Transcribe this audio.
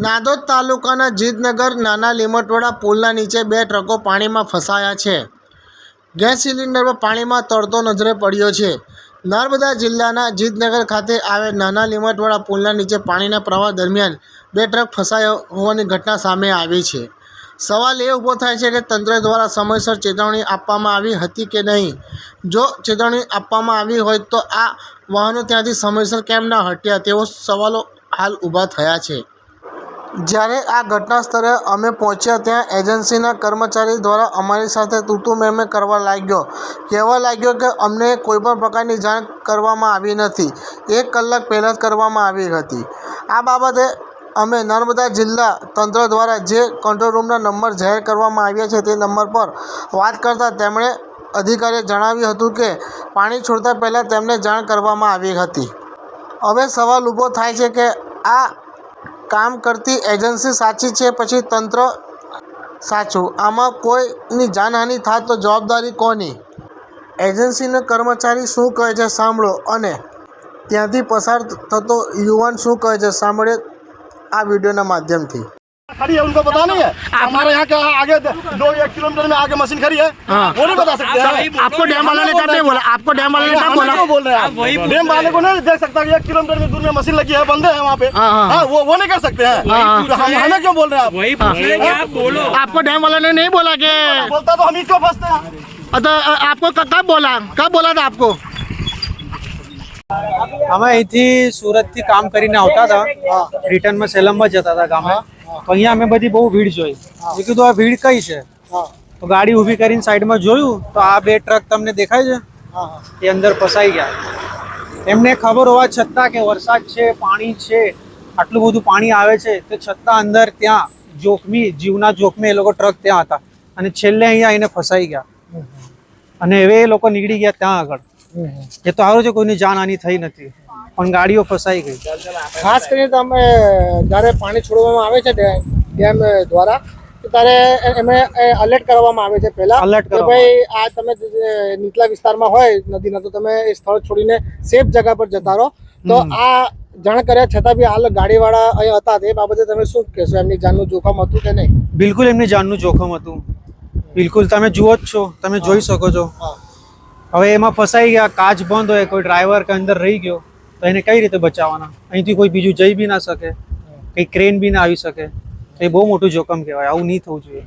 નાદોદ તાલુકાના જીતનગર નાના લીમટવાડા પુલના નીચે બે ટ્રકો પાણીમાં ફસાયા છે। ગેસ સિલિન્ડર પર પાણીમાં તરતો નજરે પડ્યો છે। નર્મદા જિલ્લાના જીતનગર ખાતે આવેલ નાના લીમટવાડા પુલના નીચે પાણીના પ્રવાહ દરમિયાન બે ટ્રક ફસાયા હોવાની ઘટના સામે આવી છે। સવાલ એ ઊભો થાય છે કે તંત્ર દ્વારા સમયસર ચેતવણી આપવામાં આવી હતી કે નહીં। જો ચેતવણી આપવામાં આવી હોય તો આ વાહનો ત્યાંથી સમયસર કેમ ન હટ્યા તેવો સવાલો હાલ ઊભા થયા છે। જ્યારે આ ઘટના સ્થળે અમે પહોંચ્યા ત્યાં એજન્સીના કર્મચારી દ્વારા અમારી સાથે તૂતુ મેમે કરવા લાગ્યો, કહેવા લાગ્યો કે અમને કોઈપણ પ્રકારની જાણ કરવામાં આવી નથી, 1 કલાક પહેલાં જ કરવામાં આવી હતી। આ બાબતે અમે નર્મદા જિલ્લા તંત્ર દ્વારા જે કંટ્રોલ રૂમના નંબર જાહેર કરવામાં આવ્યા છે તે નંબર પર વાત કરતાં તેમણે અધિકારીએ જણાવ્યું હતું કે પાણી છોડતા પહેલાં તેમને જાણ કરવામાં આવી હતી। હવે સવાલ ઊભો થાય છે કે આ કામ કરતી એજન્સી સાચી છે પછી તંત્ર સાચું? આમાં કોઈની જાનહાનિ થાય તો જવાબદારી કોની? એજન્સીનો કર્મચારી શું કહે છે સાંભળો, અને ત્યાંથી પસાર થતો યુવાન શું કહે છે સાંભળે આ વિડીયોના માધ્યમથી। खड़ी है, उनको पता नहीं है। हमारे यहाँ के आगे 2-1 किलोमीटर में आगे मशीन खड़ी है, वो नहीं बता सकते हैं। आपको डैम वाले ने क्या बोला? आपको डैम वाले ने क्या बोला? बोल रहे हैं आप? डैम वाले को नहीं देख सकता कि 1 किलोमीटर में दूर में मशीन लगी है, बंदे हैं वहाँ पे। वो नहीं कर सकते हैं। हमें क्यों बोल रहे हैं आप? वही पूछेंगे, आप बोलो। आपको डैम वाले ने नहीं बोला कि बोलता तो हम ही क्यों फंसते हैं? तो आपको कब बोला था आपको? અમે અહીંથી સુરતથી કામ કરીને આવતા હતા, રિટર્નમાં સેલમમાં જતા હતા ગામે, તો અહીંયા અમે બધી બહુ ભીડ જોઈ। મેં કીધું આ ભીડ કઈ છે, તો ગાડી ઊભી કરીને સાઈડમાં જોયું તો આ બે ટ્રક તમને દેખાય છે એ અંદર ફસાઈ ગયા। એમને ખબર હોવા છતાં કે વરસાદ છે, પાણી છે, આટલું બધું પાણી આવે છે તે છતાં અંદર ત્યાં જોખમી જીવના જોખમે એ લોકો ટ્રક ત્યાં હતા અને છેલ્લે અહીંયા આવીને ફસાઈ ગયા અને હવે એ લોકો નીકળી ગયા ત્યાં આગળ। એ તો સારું છે કોઈની જાનહાનિ થઈ નથી, પણ ગાડીઓ ફસાઈ ગઈ। ખાસ કરીને તમે જ્યારે પાણી છોડવામાં આવે છે ડેમ દ્વારા ત્યારે એમને અલર્ટ કરવામાં આવે છે પહેલા અલર્ટ કે ભાઈ આ તમે નીચલા વિસ્તારમાં હોય નદીના તો તમે એ સ્થળ છોડીને સેફ જગ્યા પર જતા રહો। તો આ જાણ કર્યા છતાં બી હાલ ગાડીવાળા અહીં હતા, તે બાબતે તમે શું કહેશો? એમની જાનનું જોખમ હતું કે નહીં? બિલકુલ એમની જાનનું જોખમ હતું, બિલકુલ। તમે જુઓ જ છો, તમે જોઈ શકો છો। હવે એમાં ફસાઈ ગયા, કાચ બંધ હોય, કોઈ ડ્રાઈવર કે અંદર રહી ગયો તો એને કઈ રીતે બચાવવાના? અહીંથી કોઈ બીજું જઈ બી ના શકે, કંઈ ક્રેન બી ના આવી શકે, તો એ બહુ મોટું જોખમ કહેવાય। આવું નહીં થવું જોઈએ।